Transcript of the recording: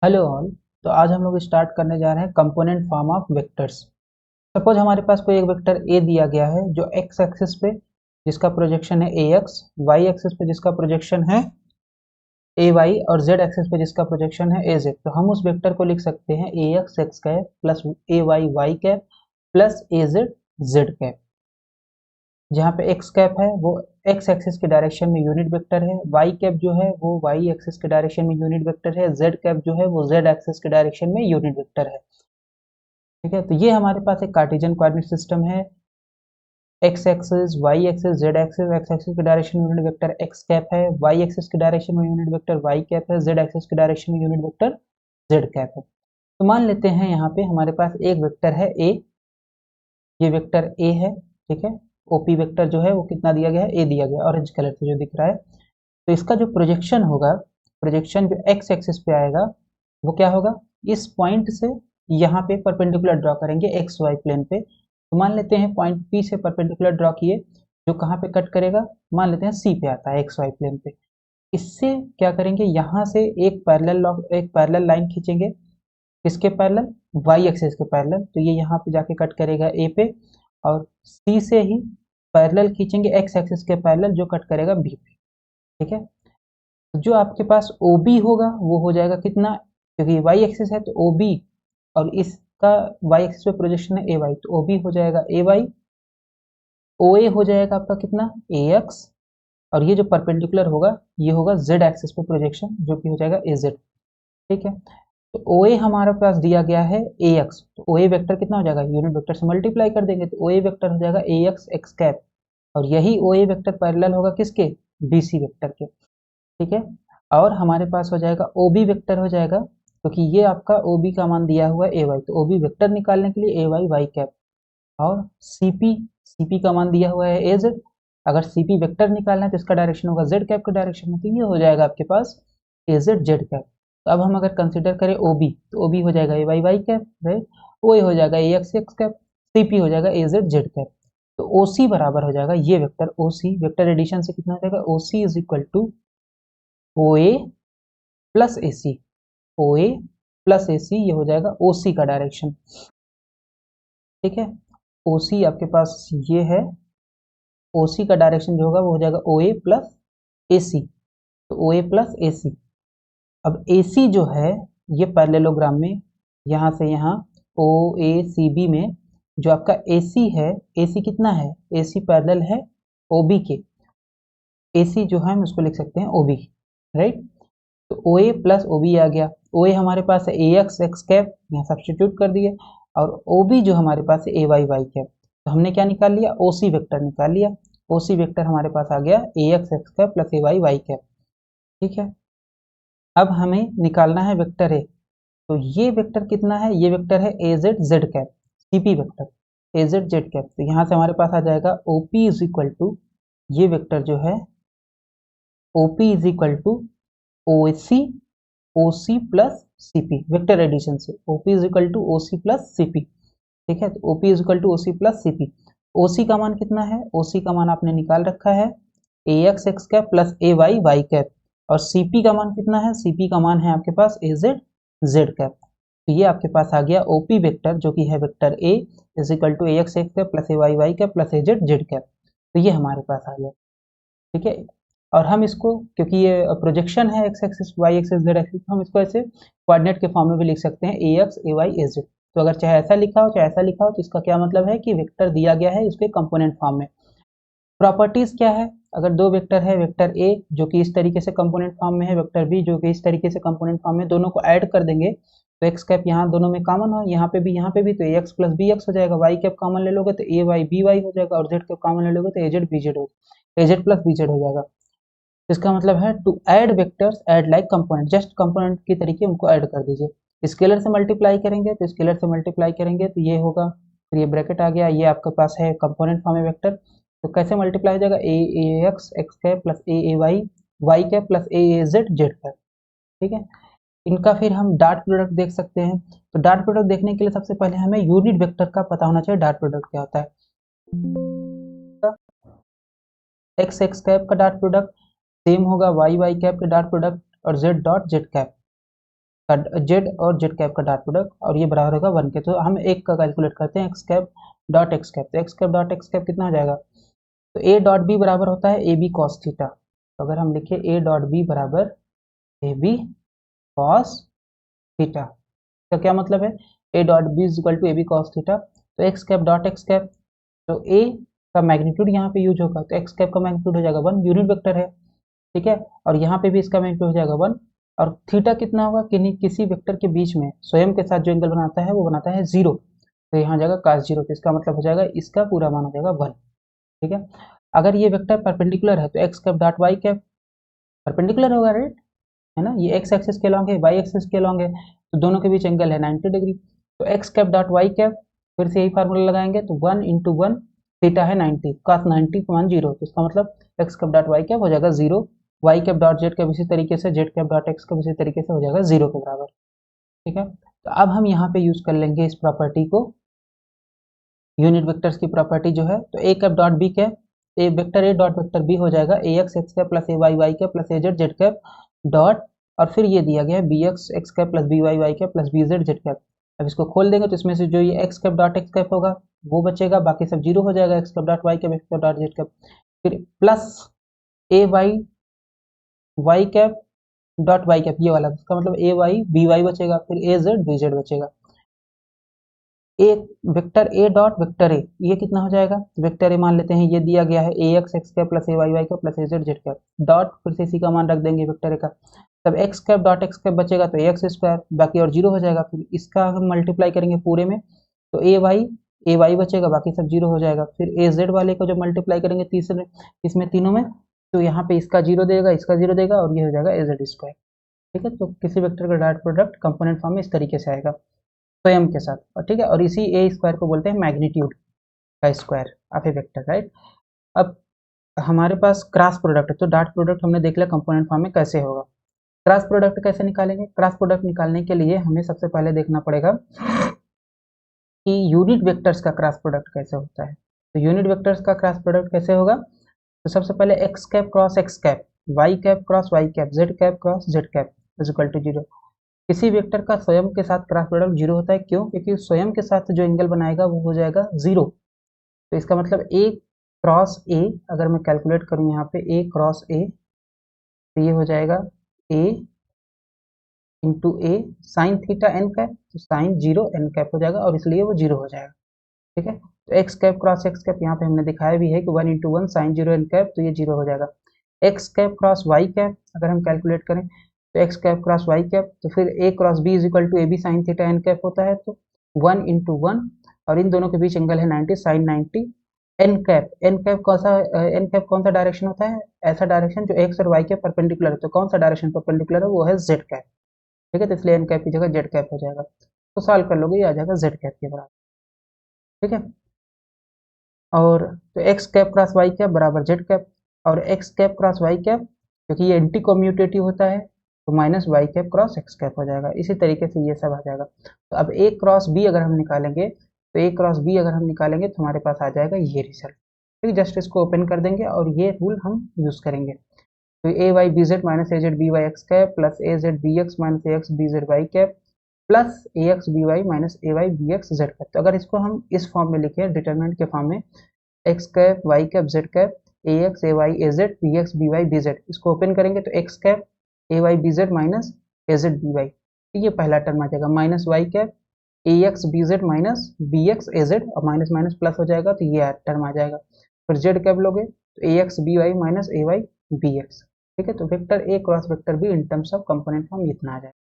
Hello all. तो आज हम लोग स्टार्ट करने जा रहे हैं component form of vectors. Suppose हमारे पास कोई एक वेक्टर ए दिया गया है जो एक्स एक्सिस पे जिसका प्रोजेक्शन है ए एक्स, वाई एक्सिस पे जिसका प्रोजेक्शन है ए वाई और जेड एक्सिस पे जिसका प्रोजेक्शन है ए जेड। तो हम उस वेक्टर को लिख सकते हैं ए X X cap plus A Y Y cap plus A Z Z cap. जहाँ पे एक्स कैप है वो एक्स एक्सिस के डायरेक्शन में यूनिट वेक्टर है, वाई कैप जो है वो वाई एक्सिस के डायरेक्शन में यूनिट वेक्टर है, जेड कैप जो है वो जेड एक्सिस के डायरेक्शन में यूनिट वेक्टर है। ठीक है, तो ये हमारे पास एक कार्टेशियन कोऑर्डिनेट सिस्टम है। X axis, Y axis, Z axis, X axis के डायरेक्शन में यूनिट वेक्टर एक्स कैप है, वाई एक्सिस के डायरेक्शन में यूनिट वेक्टर वाई कैप है, जेड एक्सिस के डायरेक्शन में यूनिट वेक्टर जेड कैप है। तो मान लेते हैं यहाँ पे हमारे पास एक वेक्टर है ए, ये वेक्टर ए है। ठीक है, ओपी वेक्टर जो है वो कितना दिया गया है, ए दिया गया है, ऑरेंज कलर से जो दिख रहा है। तो इसका जो प्रोजेक्शन होगा, प्रोजेक्शन जो एक्स एक्सिस पे आएगा वो क्या होगा, इस पॉइंट से यहाँ पे परपेंडिकुलर ड्रॉ करेंगे एक्स वाई प्लेन पे। तो मान लेते हैं पॉइंट पी से परपेंडिकुलर ड्रॉ किए, जो कहाँ पे कट करेगा, मान लेते हैं सी पे आता है एक्स वाई प्लेन पे। इससे क्या करेंगे, यहाँ से एक पैरेलल लाइन खींचेंगे। किसके पैरेलल, वाई एक्सिस के पैरेलल। तो ये यहाँ पे जाके कट करेगा ए पे, और सी से ही पैरेलल खींचेंगे एक्स एक्सिस के पैरेलल जो कट करेगा बी पे। ठीक है, जो आपके पास ओ बी होगा वो हो जाएगा कितना, क्योंकि वाई एक्सिस है तो ओ बी, और इसका वाई एक्सिस पे प्रोजेक्शन है ए वाई, तो ओ बी हो जाएगा ए वाई, ओ ए हो जाएगा आपका कितना, ए एक्स, और ये जो परपेंडिकुलर होगा ये होगा जेड एक्सिस पे प्रोजेक्शन जो कि हो जाएगा ए जेड। ठीक है, तो ओ ए हमारे पास दिया गया है ए एक्स, तो ओ ए वेक्टर कितना हो जाएगा, यूनिट वेक्टर से मल्टीप्लाई कर देंगे तो ओ ए वेक्टर हो जाएगा ए एक्स एक्स कैप, और यही ओ ए वेक्टर पैरेलल होगा किसके, बी सी वेक्टर के। ठीक है, और हमारे पास हो जाएगा ओ बी वेक्टर हो जाएगा, क्योंकि ये आपका ओ बी का मान दिया हुआ है ए वाई, तो ओ बी वेक्टर निकालने के लिए ए वाई वाई कैप, और सी पी का मान दिया हुआ है ए जेड। अगर सी पी वेक्टर निकालना है तो इसका डायरेक्शन होगा जेड कैप के डायरेक्शन में, तो ये हो जाएगा आपके पास ए जेड जेड कैप। तो अब हम अगर कंसिडर करें ओ बी, तो ओ बी हो जाएगा A Y Y cap, right. O A हो जाएगा A X X cap, C P हो जाएगा ए जेड जेड कैप। तो ओ सी बराबर हो जाएगा ये vector O C, vector addition से कितना हो जाएगा, O C is equal to O A plus A C, O A plus A C, ये हो जाएगा ओ सी का डायरेक्शन। ठीक है, ओ सी आपके पास ये है, ओ सी का डायरेक्शन जो होगा वो हो जाएगा ओ ए प्लस ए सी, तो ओ ए प्लस ए सी। अब ए सी जो है ये पैरेललोग्राम में यहाँ से यहाँ ओ ए सी बी में जो आपका ए सी है, ए सी कितना है, ए सी पैरेलल है ओ बी के। ए सी जो है हम उसको लिख सकते हैं ओ बी, राइट। तो ओ ए प्लस ओ बी आ गया, ओ ए हमारे पास है ए एक्स एक्स कैप, यहाँ सब्सटीट्यूट कर दिए, और ओ बी जो हमारे पास है ए वाई वाई कैप। तो हमने क्या निकाल लिया, ओ सी वेक्टर निकाल लिया। ओ सी वेक्टर हमारे पास आ गया ए X X cap plus A Y Y cap. ठीक है, अब हमें निकालना है वेक्टर ए। तो ये वेक्टर कितना है, ये वेक्टर है A Z Z cap, C P vector A Z Z cap. तो यहाँ से हमारे पास आ जाएगा O P is equal to, ये वेक्टर जो है O P is equal to O C, O C plus C P, vector addition से O P is equal to O C plus C P. ठीक है, तो O P is equal to O C plus C P. ओ सी का मान कितना है, ओ सी का मान आपने निकाल रखा है ए X X cap plus A Y Y cap, और सी पी का मान कितना है, सी पी का मान है आपके पास ए जेड जेड कैप। तो ये आपके पास आ गया ओ पी वेक्टर जो कि है vector A is equal to A X X cap plus A Y Y cap plus A Z Z cap. तो ये हमारे पास आ गया। ठीक है, और हम इसको, क्योंकि ये प्रोजेक्शन है X axis Y axis Z axis, हम इसको ऐसे कोऑर्डिनेट के फॉर्म में भी लिख सकते हैं ए X A Y A Z. तो अगर चाहे ऐसा लिखा हो चाहे ऐसा लिखा हो, तो इसका क्या मतलब है कि वेक्टर दिया गया है उसके कंपोनेंट फॉर्म में। प्रॉपर्टीज क्या है, अगर दो वेक्टर है, वेक्टर ए जो कि इस तरीके से कंपोनेंट फॉर्म में है, वेक्टर बी जो कि इस तरीके से कंपोनेंट फॉर्म में, दोनों को ऐड कर देंगे तो एक्स कैप यहाँ दोनों में कॉमन हो, यहाँ पे भी तो ए एक्स प्लस बी एक्स हो जाएगा, वाई कैप कॉमन ले लोगे तो ए वाई बी वाई हो जाएगा, और जेड कैप कॉमन ले लोगे तो ए जेड बी जेड हो, A Z plus B Z हो जाएगा। इसका मतलब है to add vectors add like component, just component के तरीके उनको ऐड कर दीजिए। स्केलर से मल्टीप्लाई करेंगे तो स्केलर से मल्टीप्लाई करेंगे तो ये होगा, फिर ये ब्रैकेट आ गया, ये आपके पास है कंपोनेंट फॉर्म में वेक्टर। तो कैसे मल्टीप्लाई हो जाएगा, ए ए X X cap plus A Y Y cap plus A Z Z cap. ठीक है, इनका फिर हम डॉट प्रोडक्ट देख सकते हैं। तो डॉट प्रोडक्ट देखने के लिए सबसे पहले हमें यूनिट वेक्टर का पता होना चाहिए, डॉट प्रोडक्ट क्या होता है। एक्स एक्स कैप का डॉट प्रोडक्ट सेम होगा वाई वाई कैप के डॉट प्रोडक्ट और जेड डॉट जेड कैप। का जेड और जेड कैप का डॉट प्रोडक्ट, और ये बराबर होगा 1 के। तो हम एक का कैलकुलेट करते हैं, X cap dot X cap. तो X cap dot X cap कितना हो जाएगा, तो ए डॉट बी बराबर होता है ए बी कॉस थीटा। तो अगर हम लिखे ए डॉट बी बराबर ए बी कॉस थीटा, तो क्या मतलब है, A dot B is equal to A B cos theta. तो X cap dot X cap, तो ए का मैग्नीट्यूड यहाँ पे यूज होगा, तो एक्स कैप का मैग्नीट्यूड हो जाएगा 1, यूनिट वेक्टर है, ठीक है। और यहाँ पे भी इसका मैग्नीट्यूड हो जाएगा 1, और थीटा कितना होगा, किसी वेक्टर के बीच में स्वयं के साथ जो एंगल बनाता है वो बनाता है 0, तो यहाँ जाएगा cos 0, तो इसका मतलब हो जाएगा इसका पूरा मान हो जाएगा 1, ठीक है। अगर ये वेक्टर परपेंडिकुलर है तो X cap dot Y cap perpendicular होगा, राइट, है ना, ये एक्स एक्सिस के लॉन्ग है, वाई एक्सिस के लॉन्ग है, तो दोनों के बीच एंगल है 90 डिग्री। तो X cap dot Y cap, फिर से यही फार्मूला लगाएंगे, तो 1 इंटू 1, थीटा है 90, cos 90 मान 0, तो इसका मतलब X cap dot Y cap हो जाएगा 0, Y cap dot Z cap इसी तरीके से, Z cap dot X cap इसी तरीके से हो जाएगा 0 के बराबर, ठीक है। तो अब हम यहाँ पे यूज कर लेंगे इस प्रॉपर्टी को, यूनिट वेक्टर्स की प्रॉपर्टी जो है, तो A cap dot B cap, A vector A dot vector B हो जाएगा A X X cap plus A Y Y cap plus A Z Z cap dot, और फिर ये दिया गया है B X X cap plus B Y Y cap plus B Z Z cap. अब इसको खोल देंगे तो इसमें से जो ये X cap dot X cap होगा वो बचेगा, बाकी सब जीरो हो जाएगा, X cap dot Y cap X cap dot Z cap, फिर plus A Y Y cap dot Y cap, ये वाला, इसका मतलब ए वाई बी वाई बचेगा, फिर ए जेड बी जेड बचेगा। A vector A dot vector A, ये कितना हो जाएगा, वेक्टर ए मान लेते हैं, ये दिया गया है ए X X cap plus A Y Y cap plus A Z Z cap dot, फिर से इसी का मान रख देंगे वेक्टर ए का, तब x cap dot X cap बचेगा तो ए एक्स स्क्वायर, बाकी और जीरो हो जाएगा, फिर इसका हम मल्टीप्लाई करेंगे पूरे में, तो ए वाई बचेगा, बाकी सब जीरो हो जाएगा, फिर ए जेड वाले को जो मल्टीप्लाई करेंगे तीसरे इसमें तीनों में, तो यहाँ पे इसका जीरो देगा, इसका जीरो देगा, और ये हो जाएगा ए जेड स्क्वायर, ठीक है। तो किसी वेक्टर का डॉट प्रोडक्ट कंपोनेंट फॉर्म में इस तरीके से आएगा स्वयं के साथ, और ठीक है, और इसी ए स्क्वायर को बोलते हैं मैग्नीट्यूड का square of A vector, right. अब हमारे पास क्रॉस प्रोडक्ट है, तो डॉट प्रोडक्ट हमने देख लिया कंपोनेंट फॉर्म में कैसे होगा। क्रॉस प्रोडक्ट कैसे निकालेंगे, क्रॉस प्रोडक्ट निकालने के लिए हमें सबसे पहले देखना पड़ेगा कि यूनिट वेक्टर्स का क्रॉस प्रोडक्ट कैसे होता है। तो यूनिट वेक्टर्स का क्रॉस प्रोडक्ट कैसे होगा, तो सबसे पहले X cap cross X cap, Y cap cross Y cap, Z cap cross Z cap is equal to 0। किसी वेक्टर का स्वयं के साथ क्रॉस प्रोडक्ट 0 होता है, क्यों, क्योंकि स्वयं के साथ जो एंगल बनाएगा वो हो जाएगा 0, तो इसका मतलब ए क्रॉस ए, अगर मैं कैलकुलेट करूँ यहाँ पे ए क्रॉस ए, तो ये हो जाएगा ए इंटू ए साइन थीटा एन कैप, तो साइन 0 एन कैप हो जाएगा, और इसलिए वो 0 हो जाएगा, ठीक है। तो X cap cross X cap यहाँ पे हमने दिखाया भी है कि 1 इंटू 1 साइन 0 एन कैप, तो ये 0 हो जाएगा। X cap cross Y cap अगर हम कैलकुलेट करें, तो X cap cross Y cap, तो फिर A cross B is equal to A B sine theta N cap होता है, तो 1 इंटू 1, और इन दोनों के बीच एंगल है 90 sine 90 N cap. N cap कौन सा डायरेक्शन होता है, ऐसा डायरेक्शन जो एक्स और वाई के परपेंडिकुलर है, तो कौन सा डायरेक्शन परपेंडिकुलर है, वो है जेड कैप, ठीक है। तो इसलिए एन कैप की जगह जेड कैप हो जाएगा, तो सॉल्व कर लोगे ये आ जाएगा जेड कैप के बराबर, ठीक है। और तो X cap cross Y cap बराबर जेड कैप, और X cap cross Y cap क्योंकि ये एंटी कम्यूटेटिव होता है, तो minus Y cap cross X cap हो जाएगा, इसी तरीके से ये सब आ जाएगा। तो अब ए क्रॉस बी अगर हम निकालेंगे, तो ए क्रॉस बी अगर हम निकालेंगे तो हमारे पास आ जाएगा ये रिजल्ट, ठीक, जस्ट इसको ओपन कर देंगे और ये रूल हम यूज करेंगे। तो A Y B Z minus A Z B Y X cap plus A Z B X minus A X B Z Y cap plus A X B Y minus A Y B X Z cap. तो अगर इसको हम इस form में लिखें determinant के form में, X cap Y cap Z cap A X A Y A Z B X B Y B Z, इसको ओपन करेंगे तो X cap A Y B Z minus A Z B Y, तो ये पहला term आ जाएगा, minus Y cap A X B Z minus B X A Z, और minus minus plus हो जाएगा तो ये टर्म आ जाएगा, फिर जेड कैप लोगे तो ए X B Y minus A Y B x, ठीक है। तो vector A cross vector be in terms of component form इतना आ जाएगा।